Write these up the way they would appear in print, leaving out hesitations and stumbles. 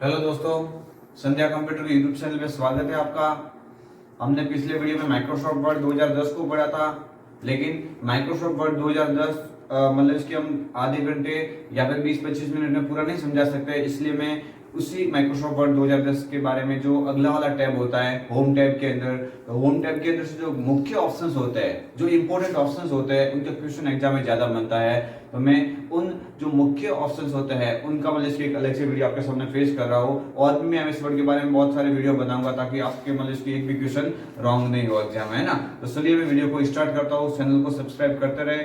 Hello दोस्तों, संध्या computer के YouTube channel में स्वागत है आपका। हमने पिछले वीडियो में माइक्रोसॉफ्ट वर्ड 2010 को पढ़ा था, लेकिन माइक्रोसॉफ्ट वर्ड 2010 मतलब इसके हम आधे घंटे या फिर 20-25 मिनट में पूरा नहीं समझा सकते, इसलिए मैं उसी माइक्रोसॉफ्ट वर्ड 2010 के बारे में जो अगला वाला टैब होता है होम टैब के अंदर, तो होम टैब के अंदर से जो मुख्य ऑप्शंस होते हैं, जो इंपॉर्टेंट ऑप्शंस होते हैं, उनका क्वेश्चन एग्जाम में ज्यादा बनता है। तो मैं उन जो मुख्य ऑप्शंस होते हैं उनका मतलब इसकी एक अलग से वीडियो आपके सामने पेश कर रहा हूँ, और भी मैं इस वर्ड के बारे में बहुत सारे वीडियो बनाऊंगा ताकि आपके मतलब इसकी एक भी क्वेश्चन रॉन्ग नहीं हो एग्जाम में, है ना। तो चलिए मैं वीडियो को स्टार्ट करता हूँ। चैनल को सब्सक्राइब करते रहे,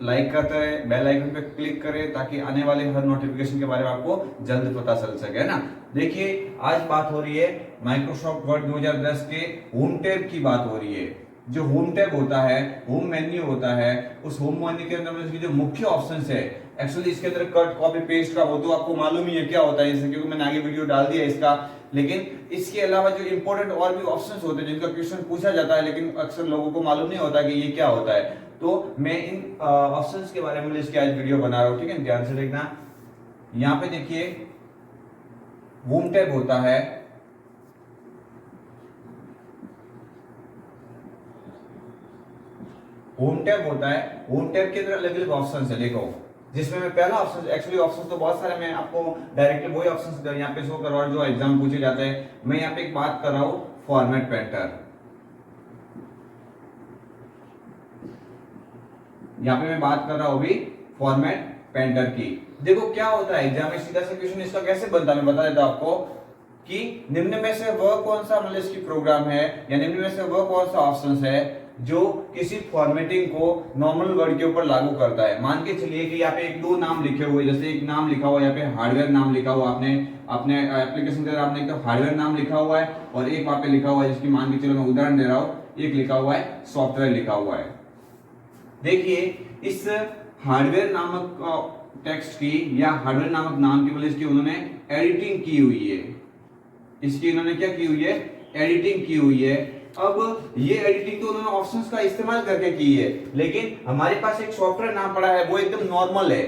लाइक करते रहे, बेल आइकन पे क्लिक करें ताकि आने वाले हर नोटिफिकेशन के बारे में आपको जल्द पता चल सके, है ना। देखिए, आज बात हो रही है माइक्रोसॉफ्ट वर्ड 2010 के होम टैब की बात हो रही है। जो होम टैब होता है, होम मेन्यू होता है, उस होम मेन्यू के अंदर इसकी जो मुख्य ऑप्शंस है, एक्चुअली इसके अंदर कट कॉपी पेस्ट का वो तो आपको मालूम ही है क्या होता है, जैसे क्योंकि मैंने आगे वीडियो डाल दिया इसका। लेकिन इसके अलावा जो इंपॉर्टेंट और भी ऑप्शंस होते हैं जिनका क्वेश्चन पूछा जाता है, लेकिन अक्सर लोगों को मालूम नहीं होता कि ये क्या होता है, तो मैं इन ऑप्शंस के बारे में इसकी आज वीडियो बना रहा हूँ। ठीक है, ध्यान से देखना। यहाँ पे देखिए, होम टैब होता है, होम टैब होता है। होम टैब के अंदर अलग अलग ऑप्शन है, देखो, जिसमें मैं पहला ऑप्शन, एक्चुअली ऑप्शन तो बहुत सारे, मैं आपको डायरेक्टली वही ऑप्शन यहाँ पे शो करवा जो एग्जाम पूछे जाते हैं। मैं यहाँ पे एक बात कर रहा हूं, फॉर्मेट पेंटर। यहाँ पे मैं बात कर रहा हूं अभी फॉर्मेट पेंटर की। देखो क्या होता है एग्जाम में, सीधा सा क्वेश्चन इसका कैसे बनता है मैं बता देता हूं आपको कि निम्न में से वह कौन सा मतलब इसकी प्रोग्राम है, या निम्न में से वह कौन सा ऑप्शन है जो किसी फॉर्मेटिंग को नॉर्मल वर्ड के ऊपर लागू करता है। मान के चलिए कि यहाँ पे एक दो नाम लिखे हुए, जैसे एक नाम लिखा हुआ यहाँ पे हार्डवेयर नाम लिखा हुआ, आपने अपने एप्लीकेशन के अंदर आपने एक हार्डवेयर नाम लिखा हुआ है, और एक वहां पे लिखा हुआ है जिसकी मान के चलो मैं उदाहरण दे रहा हूं, एक लिखा हुआ है सॉफ्टवेयर लिखा हुआ है। देखिए, इस हार्डवेयर नामक टेक्स्ट की या हार्डवेयर नामक नाम की वजह से उन्होंने एडिटिंग की हुई है। इसकी इन्होंने क्या की हुई है, एडिटिंग की हुई है। अब ये एडिटिंग तो उन्होंने ऑप्शंस का इस्तेमाल करके की है, लेकिन हमारे पास एक सॉफ्टवेयर नाम पड़ा है, वो एकदम नॉर्मल है,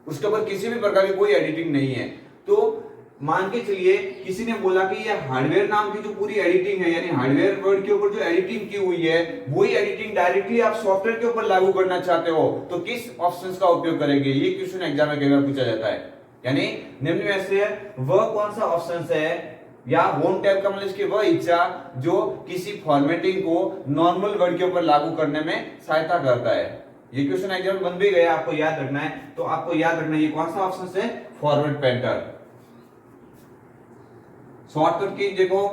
उसके ऊपर किसी भी प्रकार की कोई एडिटिंग नहीं है। तो मान के चलिए किसी ने बोला कि ये हार्डवेयर नाम की जो पूरी एडिटिंग है, यानी हार्डवेयर वर्ड के ऊपर जो एडिटिंग की हुई है, वही एडिटिंग डायरेक्टली आप सॉफ्टवेयर के ऊपर लागू करना चाहते हो, तो किस ऑप्शंस का उपयोग करेंगे, ये क्वेश्चन एग्जाम में कई बार पूछा जाता है। यानी निम्न में से वह कौन सा ऑप्शन है, या होम टैब का मतलब इसकी वह इच्छा जो किसी फॉर्मेटिंग को नॉर्मल वर्ड के ऊपर लागू करने में सहायता करता है। ये क्वेश्चन एग्जाम में बन भी गया, आपको याद रखना है। तो आपको याद रखना है ये कौन सा ऑप्शन है, फॉर्मेट पेंटर। शॉर्टकट की देखो,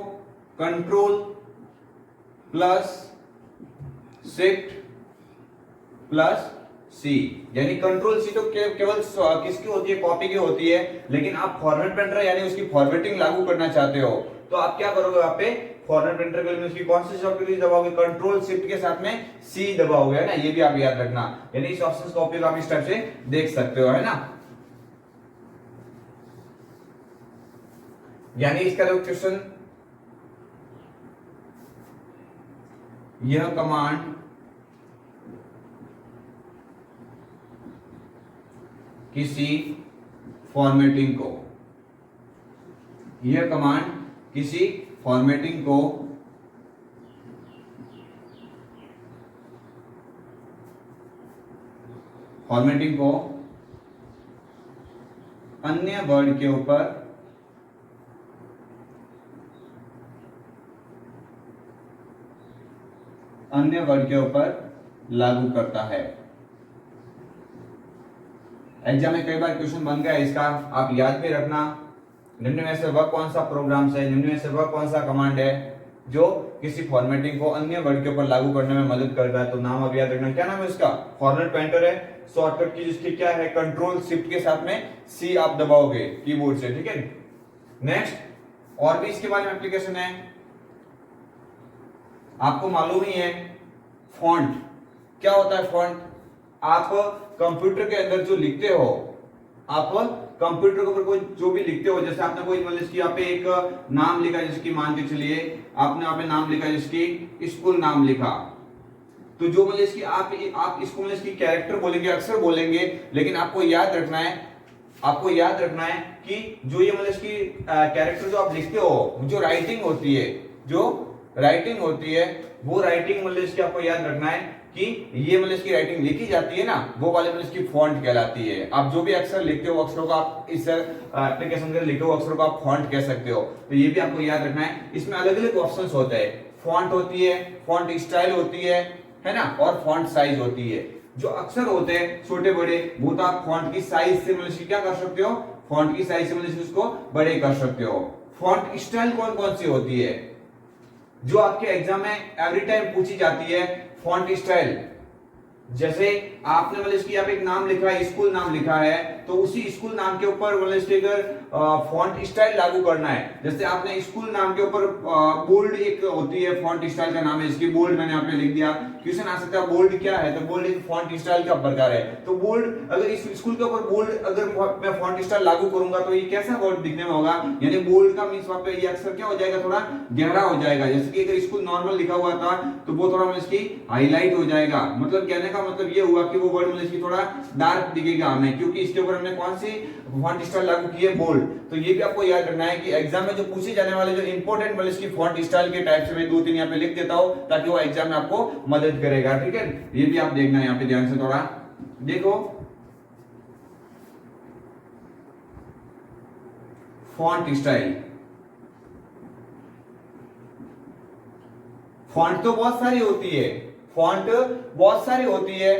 कंट्रोल प्लस शिफ्ट प्लस सी, यानी कंट्रोल सी तो केवल किसकी होती है, कॉपी की होती है, लेकिन आप फॉर्मेट पेंटर यानी उसकी फॉर्मेटिंग लागू करना चाहते हो, तो आप क्या करोगे, वहां पे फॉर्मेट पेंटर के लिए उसकी कौन सी शॉर्टकट दबाओगे, कंट्रोल शिफ्ट के साथ में सी दबाओगे, है ना। ये भी आप याद रखना, यानी इस ऑप्शन का उपयोग आप इस टाइप से देख सकते हो, है ना। यानी इसका जो क्वेश्चन, यह कमांड किसी फॉर्मेटिंग को, यह कमांड किसी फॉर्मेटिंग को अन्य वर्ड के ऊपर लागू करता है। एग्जाम में कई बार क्वेश्चन बन गया इसका, आप याद भी रखना। निम्न में से वह कौन सा प्रोग्राम है, निम्न में से वह कौन सा कमांड है जो किसी फॉर्मेटिंग को अन्य वर्ड के ऊपर लागू करने में मदद करता है। तो नाम अब याद रखना, क्या नाम है इसका, फॉर्मेट पेंटर है। शॉर्टकट की जिसकी क्या है, कंट्रोल शिफ्ट के साथ में सी आप दबाओगे कीबोर्ड से, ठीक है। नेक्स्ट, और भी इसके बारे में एप्लीकेशन है, आपको मालूम ही है फॉन्ट क्या होता है। फॉन्ट आप कंप्यूटर के अंदर जो लिखते हो, आप कंप्यूटर के ऊपर कोई जो भी लिखते हो, जैसे आपने कोई मतलब इसकी यहाँ पे एक नाम लिखा, जिसकी मान के चलिए आपने यहाँ पे नाम लिखा, जिसकी स्कूल नाम लिखा, तो जो मतलब इसकी आप इसको मतलब इसकी कैरेक्टर बोलेंगे, अक्षर बोलेंगे, लेकिन आपको याद रखना है आपको याद रखना है कि जो ये मतलब इसकी कैरेक्टर जो आप लिखते हो, जो राइटिंग होती है, वो राइटिंग मतलब इसकी आपको याद रखना है कि ये मतलब इसकी राइटिंग लिखी जाती है ना, वो वाले मतलब इसकी फॉन्ट कहलाती है। आप जो भी अक्षर लिखते हो, अक्षरों को आप इस एप्लीकेशन के लिखे हो अक्षरों को आप फॉन्ट कह सकते हो। तो ये भी आपको याद रखना है। इसमें अलग अलग ऑप्शंस होते हैं, फॉन्ट होती है, फॉन्ट स्टाइल होती है ना, और फॉन्ट साइज होती है। जो अक्षर होते हैं छोटे बड़े, वो तो आप फॉन्ट की साइज से मतलब क्या कर सकते हो, फॉन्ट की साइज से मतलब उसको बड़े कर सकते हो। फॉन्ट स्टाइल कौन कौन सी होती है जो आपके एग्जाम में एवरी टाइम पूछी जाती है? फॉन्ट स्टाइल, जैसे आपने मतलब इसकी यहाँ पे एक नाम लिखा है, स्कूल नाम लिखा है, तो उसी स्कूल नाम के ऊपर मतलब इसके अगर फॉन्ट स्टाइल लागू करना है, जैसे आपने स्कूल नाम के ऊपर बोल्ड एक होती है, फॉन्ट स्टाइल का नाम है इसकी, बोल्ड मैंने यहाँ पे लिख दिया। क्वेश्चन आ सकता है बोल्ड क्या है, तो बोल्ड एक फॉन्ट स्टाइल का प्रकार है। तो बोल्ड, अगर इस स्कूल के ऊपर बोल्ड अगर मैं फॉन्ट स्टाइल लागू करूंगा तो ये कैसा बोल्ड दिखने में होगा, यानी बोल्ड का मींस वहां पे ये अक्षर क्या हो जाएगा, थोड़ा गहरा हो जाएगा। जैसे कि अगर स्कूल नॉर्मल लिखा हुआ था तो वो थोड़ा मतलब इसकी हाईलाइट हो जाएगा। मतलब कहने का मतलब ये हुआ कि वो वर्ड मतलब इसकी थोड़ा डार्क दिखेगा हमें, क्योंकि इसके ऊपर हमने कौन सी फॉन्ट स्टाइल लागू की है, बोल्ड। तो ये भी आपको याद रखना है कि एग्जाम में जो पूछे जाने वाले जो इंपॉर्टेंट मतलब इसकी फॉन्ट स्टाइल के टाइप से मैं 2-3 यहाँ पे लिख देता हूं ताकि वो एग्जाम में आपको मदद करेगा। ठीक है, ये भी आप देखना है यहाँ पे ध्यान से थोड़ा देखो। फॉन्ट स्टाइल, फॉन्ट तो बहुत सारी होती है, फॉन्ट बहुत सारी होती है,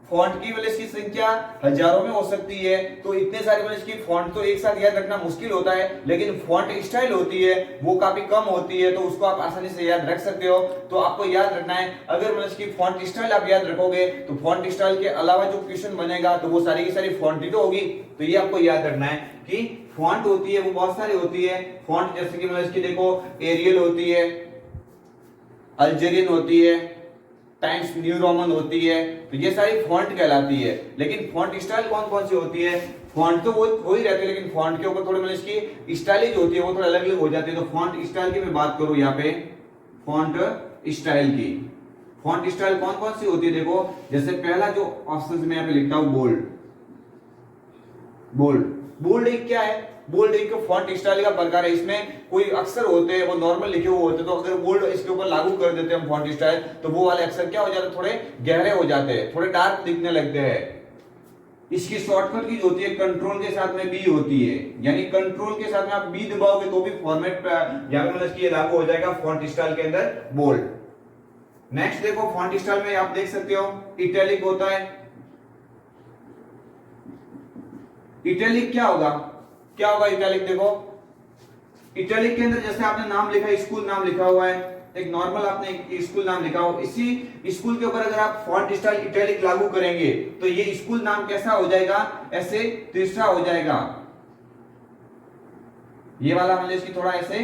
फॉन्ट की मतलब इसकी संख्या हजारों में हो सकती है। तो इतने सारे मतलब इसकी फॉन्ट तो एक साथ याद रखना मुश्किल होता है, लेकिन फॉन्ट स्टाइल होती है वो काफी कम होती है, तो उसको आप आसानी से याद रख सकते हो। तो आपको याद रखना है, अगर मतलब इसकी फॉन्ट स्टाइल आप याद रखोगे तो फॉन्ट स्टाइल के अलावा जो क्वेश्चन बनेगा तो वो सारी की सारी फॉन्ट ही तो होगी। तो ये आपको याद रखना है कि फॉन्ट होती है वो बहुत सारी होती है। फॉन्ट जैसे कि मतलब इसकी देखो, एरियल होती है, अल्जेरियन होती है, टाइम्स न्यू रोमन होती है, तो ये सारी फॉन्ट कहलाती है। लेकिन फॉन्ट स्टाइल कौन कौन सी होती है? फॉन्ट तो वो ही रहती है, लेकिन फॉन्ट के ऊपर थोड़ी मतलब इसकी स्टाइल जो होती है वो थोड़ा अलग अलग हो जाती है। तो फॉन्ट स्टाइल की मैं बात करूं यहाँ पे, फॉन्ट स्टाइल की, फॉन्ट स्टाइल कौन कौन सी होती है देखो। जैसे पहला जो ऑप्शन मैं यहाँ पे लिखता हूं, बोल्ड। बोल्ड, बोल्ड एक क्या है, बोल्ड एक फॉन्ट स्टाइल का प्रकार है। इसमें कोई अक्षर होते हैं वो नॉर्मल लिखे हुए होते हैं, तो अगर बोल्ड इसके ऊपर लागू कर देते हैं हम फॉन्ट स्टाइल, तो वो वाले अक्षर क्या हो जाते हैं, थोड़े गहरे हो जाते हैं, थोड़े डार्क दिखने लगते हैं। इसकी शॉर्टकट की जो होती है कंट्रोल के साथ में बी होती है, यानी कंट्रोल के साथ में आप बी दबाओगे तो भी फॉर्मेट यहाँ पे मतलब ये लागू हो जाएगा फॉन्ट स्टाइल के अंदर, बोल्ड। नेक्स्ट देखो, फॉन्ट स्टाइल में आप देख सकते हो इटैलिक होता है। इटैलिक क्या होगा, क्या होगा इटैलिक? देखो इटैलिक के अंदर जैसे आपने नाम लिखा है, स्कूल नाम लिखा हुआ है, एक नॉर्मल आपने एक स्कूल नाम लिखा हो, इसी स्कूल के ऊपर अगर आप फॉन्ट स्टाइल इटैलिक लागू करेंगे तो ये स्कूल नाम कैसा हो जाएगा, ऐसे तिरछा हो जाएगा। ये वाला मतलब इसकी थोड़ा ऐसे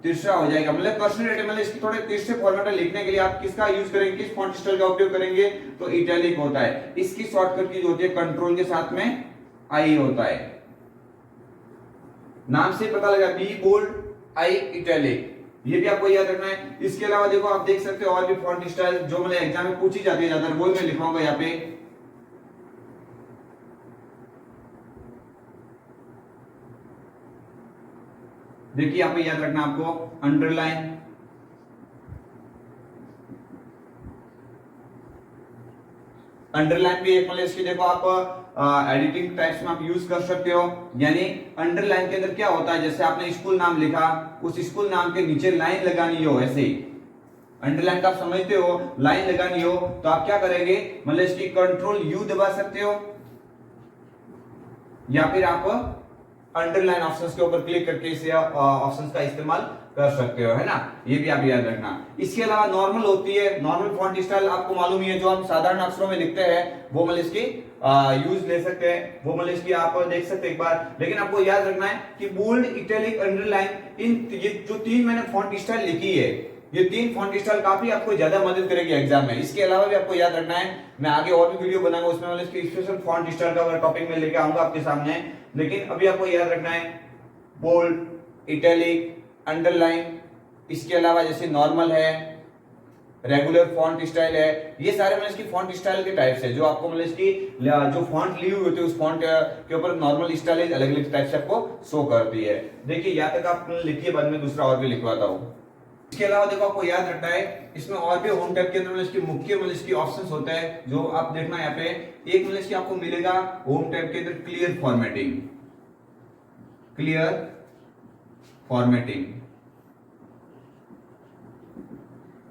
तिरछा हो जाएगा, मतलब पर्सनल मतलब इसकी थोड़े तिरछे फॉर्मेट लिखने के लिए आप किसका यूज करेंगे, किस फॉन्ट स्टाइल का उपयोग करेंगे, तो इटैलिक होता है। इसकी शॉर्टकट की जो होती है कंट्रोल के साथ में आई होता है। नाम से पता लगा, बी बोल्ड, आई इटैलिक, ये भी आपको याद रखना है। इसके अलावा देखो आप देख सकते हो और भी फॉन्ट स्टाइल जो मतलब एग्जाम में पूछी जाती है ज्यादातर, वो मैं लिखाऊंगा यहाँ पे। देखिए यहाँ पे याद रखना आपको, अंडरलाइन, अंडरलाइन भी एक मतलब इसकी देखो आप एडिटिंग टाइप्स में आप यूज कर सकते हो। यानी अंडरलाइन के अंदर क्या होता है, जैसे आपने स्कूल नाम लिखा, उस स्कूल नाम के नीचे लाइन लगानी हो, ऐसे ही अंडरलाइन का आप समझते हो, लाइन लगानी हो तो आप क्या करेंगे, मतलब इसकी कंट्रोल यू दबा सकते हो या फिर आप अंडरलाइन ऑप्शंस के ऊपर क्लिक करके इसे ऑप्शंस का इस्तेमाल कर सकते हो, है ना। ये भी आप याद रखना। इसके अलावा नॉर्मल होती है, नॉर्मल फॉन्ट स्टाइल आपको मालूम ही है, जो हम साधारण अक्षरों में लिखते हैं वो मतलब इसकी यूज ले सकते हैं, वो मतलब इसकी आप देख सकते हैं एक बार। लेकिन आपको याद रखना है कि बोल्ड, इटैलिक, अंडरलाइन, इन ये जो 3 मैंने फॉन्ट स्टाइल लिखी है, ये 3 फॉन्ट स्टाइल काफी आपको ज्यादा मदद करेगी एग्जाम में। इसके अलावा भी आपको याद रखना है, मैं आगे और भी वीडियो बनाऊंगा उसमें मतलब इसकी स्पेशल फॉन्ट स्टाइल का टॉपिक में लेके आऊंगा आपके सामने। लेकिन अभी आपको याद रखना है बोल्ड, इटैलिक, अंडरलाइन, इसके अलावा जैसे नॉर्मल है, रेगुलर फॉन्ट स्टाइल है, ये सारे मतलब इसकी फॉन्ट स्टाइल के टाइप्स है जो आपको मतलब इसकी जो फॉन्ट ली हुई होती है उस फॉन्ट के ऊपर नॉर्मल स्टाइल अलग अलग टाइप से आपको शो करती है। देखिए यहाँ तक आप लिखिए, बाद में दूसरा और भी लिखवाता हूँ। इसके अलावा देखो आपको याद रखना है इसमें और भी होम टैब के अंदर मतलब इसके मुख्य मतलब इसकी ऑप्शंस होता है जो आप देखना यहाँ पे। एक मतलब इसकी आपको मिलेगा होम टैब के अंदर क्लियर फॉर्मेटिंग, क्लियर फॉर्मेटिंग।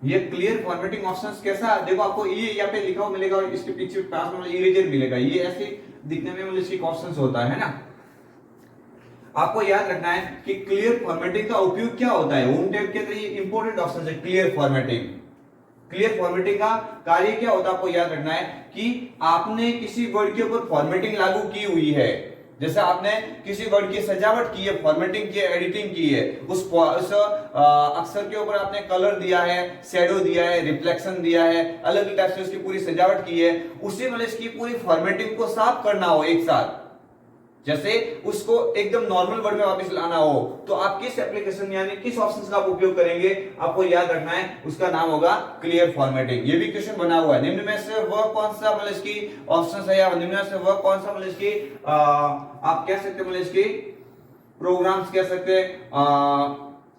ये क्लियर फॉर्मेटिंग ऑप्शंस कैसा, देखो आपको ये यहाँ पे लिखा हुआ मिलेगा और इसके पीछे पास में इरेजर मिलेगा, ये ऐसे दिखने में मतलब इसकी ऑप्शंस होता है ना। आपको याद रखना है कि क्लियर फॉर्मेटिंग का उपयोग क्या होता है। होम टैब के अंदर ये इंपॉर्टेंट ऑप्शन है क्लियर फॉर्मेटिंग। क्लियर फॉर्मेटिंग का कार्य क्या होता है आपको याद रखना है कि आपने किसी वर्ड के ऊपर फॉर्मेटिंग लागू की हुई है, जैसे आपने किसी वर्ड की सजावट की है, फॉर्मेटिंग की है, एडिटिंग की है, उस अक्षर के ऊपर आपने कलर दिया है, शैडो दिया है, रिफ्लेक्शन दिया है, अलग अलग टाइप से उसकी पूरी सजावट की है, उसी मतलब इसकी पूरी फॉर्मेटिंग को साफ करना हो एक साथ, जैसे उसको एकदम नॉर्मल वर्ड में वापस लाना हो, तो आप किस एप्लीकेशन यानी किस ऑप्शंस का आप उपयोग करेंगे, आपको याद रखना है उसका नाम होगा क्लियर फॉर्मेटिंग। ये भी क्वेश्चन बना हुआ है, निम्न में से वह कौन सा मतलब इसकी ऑप्शंस है या निम्न में से वह कौन सा मतलब इसकी आप कह सकते हैं मतलब इसकी प्रोग्राम्स कह सकते हैं,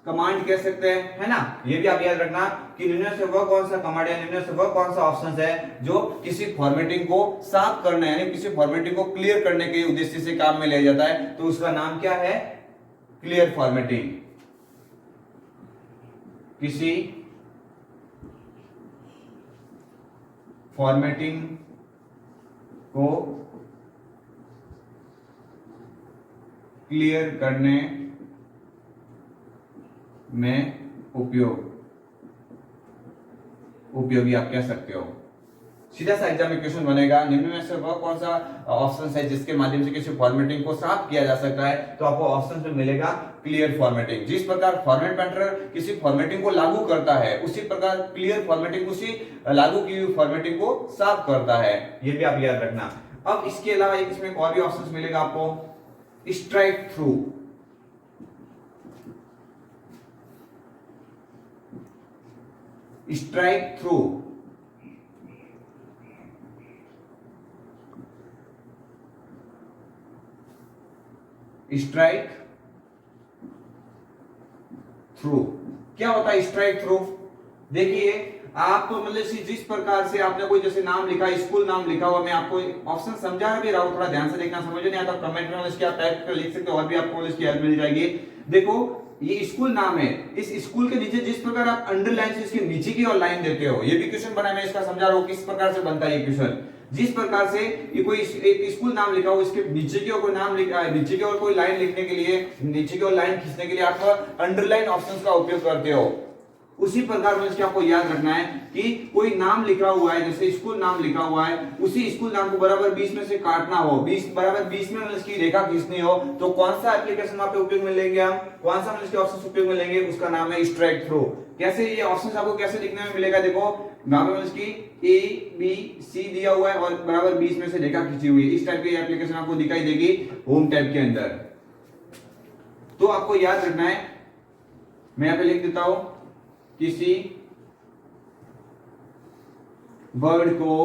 कमांड कह सकते हैं, है ना। ये भी आप याद रखना कि निम्न से वह कौन सा कमांड है, निम्न से वह कौन सा ऑप्शन है जो किसी फॉर्मेटिंग को साफ करना है यानी किसी फॉर्मेटिंग को क्लियर करने के उद्देश्य से काम में लिया जाता है, तो उसका नाम क्या है, क्लियर फॉर्मेटिंग। किसी फॉर्मेटिंग को क्लियर करने में उपयोगी आप कह सकते हो। सीधा सा एग्जाम में क्वेश्चन बनेगा, निम्न में से वह कौन सा ऑप्शन है जिसके माध्यम से किसी फॉर्मेटिंग को साफ किया जा सकता है, तो आपको ऑप्शन में मिलेगा क्लियर फॉर्मेटिंग। जिस प्रकार फॉर्मेट पेंटर किसी फॉर्मेटिंग को लागू करता है उसी प्रकार क्लियर फॉर्मेटिंग उसी लागू की हुई फॉर्मेटिंग को साफ करता है, ये भी आप याद रखना। अब इसके अलावा इसमें और भी ऑप्शन मिलेगा आपको, strike through. Strike through strike through क्या होता है स्ट्राइक थ्रू? देखिए आप तो मतलब जिस प्रकार से आपने कोई जैसे नाम लिखा, स्कूल नाम लिखा हुआ, मैं आपको ऑप्शन समझा भी रहा हूं, थोड़ा ध्यान से देखना, समझ नहीं आता कमेंट में इसकी आप टाइप कर लिख सकते हो और भी आपको इसकी हेल्प मिल जाएगी। देखो ये स्कूल नाम है, इस स्कूल के नीचे जिस प्रकार आप अंडरलाइन से इसके नीचे की और लाइन देते हो, ये भी क्वेश्चन बना, मैं इसका समझा रहा हूं किस प्रकार से बनता है ये क्वेश्चन। जिस प्रकार से ये कोई एक स्कूल नाम लिखा हो, इसके नीचे की ओर कोई नाम लिखा है, नीचे की ओर कोई लाइन लिखने के लिए, नीचे की ओर लाइन खींचने के लिए आप अंडरलाइन ऑप्शंस का उपयोग करते हो, उसी प्रकार में आपको याद रखना है कि कोई नाम लिखा हुआ है, जैसे स्कूल नाम लिखा हुआ है, उसी स्कूल नाम को बराबर 20 में से काटना हो, 20 बराबर 20 में इसकी रेखा खींचनी हो, तो कौन सा एप्लीकेशन वहां पे उपयोग में लेंगे हम, कौन सा इसके ऑप्शन उपयोग में लेंगे, उसका नाम है स्ट्राइक थ्रू। कैसे ये ऑप्शन आपको कैसे लिखने में मिलेगा, देखो वहां पे इसकी ए बी सी दिया हुआ है और बराबर 20 में से रेखा खींची हुई है, इस टाइप की एप्लीकेशन आपको दिखाई देगी होम टैब के अंदर। तो आपको याद रखना है, मैं यहां पे लिख देता हूं, किसी वर्ड को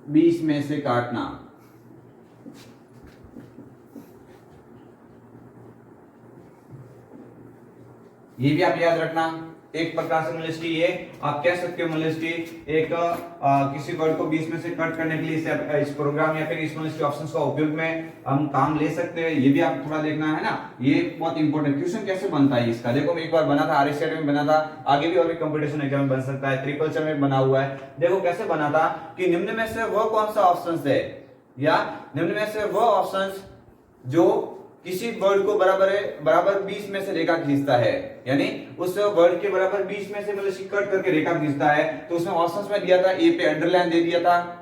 20 में से काटना, ये भी आप याद रखना। एक प्रकार से मतलब इसकी ये आप कह सकते हो मतलब इसकी एक किसी वर्ड को 20 में से कट करने के लिए इस प्रोग्राम या फिर इस मतलब इसके ऑप्शंस का उपयोग में हम काम ले सकते हैं, ये भी आप थोड़ा देखना है ना। ये बहुत इंपॉर्टेंट क्वेश्चन कैसे बनता है इसका, देखो मैं एक बार बना था आरएसएट में बना था, आगे भी और भी कंपटीशन एग्जाम में बन सकता है, ट्रिपल में बना हुआ है। देखो कैसे बना था कि निम्न में से वह कौन सा ऑप्शन है या निम्न में से वह ऑप्शन जो किसी वर्ड को बराबर 20 में से रेखा खींचता है, यानी उस वर्ड के बराबर 20 में से मतलब कट करके रेखा खींचता है, तो उसमें ऑप्शंस में दिया था, ए पे अंडरलाइन दे दिया था,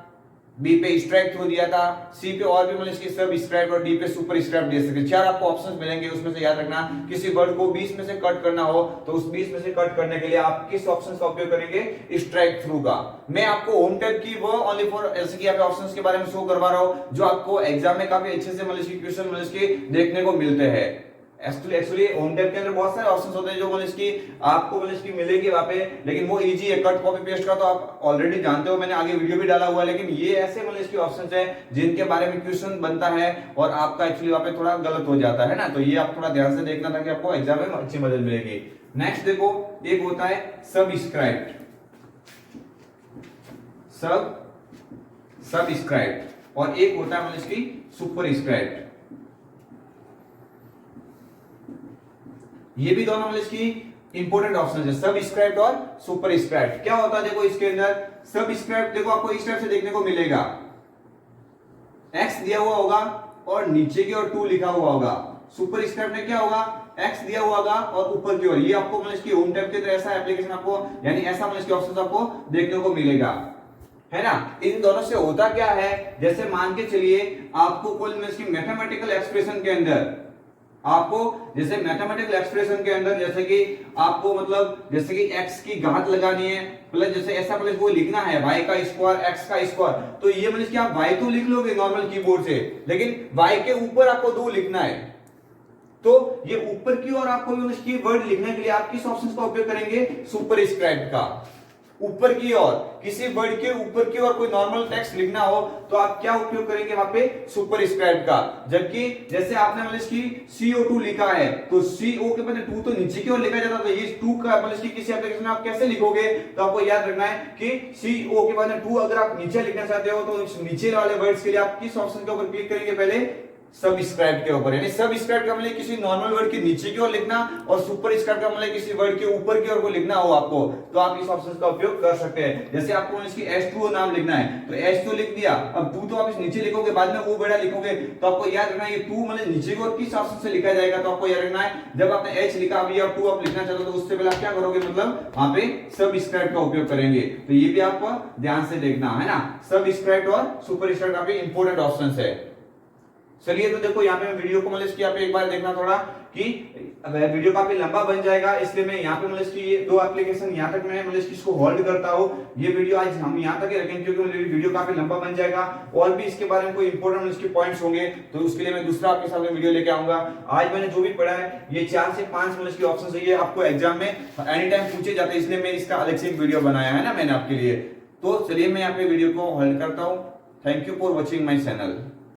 बी पे स्ट्राइक थ्रू दिया था, सी पे और भी मतलब इसकी सब स्क्राइब और डी पे सुपर स्क्राइब दे सकते। चार आपको ऑप्शंस मिलेंगे, उसमें से याद रखना किसी वर्ड को 20 में से कट करना हो तो उस 20 में से कट करने के लिए आप किस ऑप्शन का उपयोग करेंगे, स्ट्राइक थ्रू का। मैं आपको होम टैब की वो ओनली फॉर ऐसे कि ऑप्शंस के बारे में शो करवा रहा हूं जो आपको एग्जाम में काफी अच्छे से मतलब क्वेश्चन मतलब देखने को मिलते हैं। एक्चुअली होम टैब के अंदर बहुत सारे ऑप्शंस होते हैं जो मतलब इसकी आपको मतलब इसकी मिलेगी वहां पे, लेकिन वो इजी है। कट कॉपी पेस्ट का तो आप ऑलरेडी जानते हो, मैंने आगे वीडियो भी डाला हुआ है। लेकिन ये ऐसे मतलब इसके ऑप्शंस है जिनके बारे में क्वेश्चन बनता है और आपका एक्चुअली वहां पे थोड़ा गलत हो जाता है ना, तो ये आप थोड़ा ध्यान से देखना ताकि आपको एग्जाम में अच्छी मदद मिलेगी। नेक्स्ट देखो, एक होता है सबस्क्राइब्ड, सबस्क्राइब्ड, और एक होता है मतलब इसकी सुपरस्क्राइब्ड। ये भी दोनों मतलब इसकी इंपॉर्टेंट ऑप्शन है, सबस्क्राइब्ड और सुपरस्क्राइब्ड। क्या होता है देखो इसके अंदर, सबस्क्राइब्ड देखो आपको इस टाइप से देखने को मिलेगा, x दिया हुआ होगा और नीचे की ओर 2 लिखा हुआ होगा। सुपरस्क्राइब्ड में क्या होगा, x दिया हुआ होगा और ऊपर की ओर, ये आपको मतलब इसकी होम टैब के अंदर ऐसा एप्लीकेशन आपको यानी ऐसा मतलब इसके ऑप्शन आपको देखने को मिलेगा, है ना। इन दोनों से होता क्या है, जैसे मान के चलिए आपको कोई मतलब इसकी मैथमेटिकल एक्सप्रेशन के अंदर, आपको जैसे मैथमेटिकल एक्सप्रेशन के अंदर जैसे कि आपको मतलब जैसे कि x की घात लगानी है प्लस जैसे ऐसा प्लस वो लिखना है y का स्क्वायर x का स्क्वायर, तो ये मतलब कि आप y तो लिख लोगे नॉर्मल कीबोर्ड से, लेकिन y के ऊपर आपको 2 लिखना है। तो ये ऊपर की ओर आपको इसकी वर्ड लिखने के लिए आप किस ऑप्शन का उपयोग करेंगे, सुपरस्क्राइब्ड का। ऊपर की ओर किसी वर्ड के ऊपर की ओर कोई नॉर्मल टेक्स्ट लिखना हो तो आप क्या उपयोग करेंगे वहां पे, सुपरस्क्राइब्ड का। जबकि जैसे आपने मतलब इसकी CO2 लिखा है तो CO के बजाय 2 तो नीचे की ओर लिखा जाता है, तो ये 2 का मतलब इसकी किसी एप्लीकेशन में आप कैसे लिखोगे, तो आपको याद रखना है कि CO के बजाय 2 अगर आप नीचे लिखना चाहते हो तो इस नीचे वाले वर्ड्स के लिए आप किस ऑप्शन के ऊपर क्लिक करेंगे, पहले सबस्क्राइब के ऊपर। यानी सबस्क्राइब का मतलब किसी नॉर्मल वर्ड के नीचे की ओर लिखना और सुपरस्क्राइब का मतलब किसी वर्ड के ऊपर की ओर को लिखना हो आपको, तो आप इस ऑप्शन का उपयोग कर सकते हैं। जैसे आपको इसकी H2O नाम लिखना है तो H2 लिख दिया, अब 2 तो आप इस नीचे लिखोगे, बाद में O बड़ा लिखोगे, तो आपको याद रखना है ये 2 मतलब नीचे की ओर किस ऑप्शन से लिखा जाएगा, तो आपको याद रखना है जब आपने H लिखा अभी आप 2 आप लिखना चाहते हो तो उससे पहले आप क्या करोगे, मतलब वहां पे सबस्क्राइब का उपयोग करेंगे। तो ये भी आपको ध्यान से देखना है ना, सबस्क्राइब और सुपरस्क्राइब काफी इंपॉर्टेंट ऑप्शन है। चलिए तो देखो यहाँ पे मैं वीडियो को मतलब इसकी यहाँ पे एक बार देखना थोड़ा कि वीडियो काफी लंबा बन जाएगा, इसलिए मैं यहाँ पे मतलब इसकी ये 2 एप्लीकेशन यहाँ तक मैं मतलब इसको होल्ड करता हूँ। ये वीडियो आज हम यहाँ तक ही रखेंगे क्योंकि मतलब वीडियो काफी लंबा बन जाएगा, और भी इसके बारे में कोई इंपॉर्टेंट इसके पॉइंट्स होंगे तो उसके लिए मैं दूसरा आपके सामने वीडियो लेके आऊंगा। आज मैंने जो भी पढ़ा है ये 4 से 5 मतलब इसके ऑप्शन है, ये आपको एग्जाम में एनी टाइम पूछे जाते हैं, इसलिए मैं इसका अलग से एक वीडियो बनाया है ना मैंने आपके लिए। तो चलिए मैं यहाँ पे वीडियो को होल्ड करता हूँ। Thank you for watching my channel.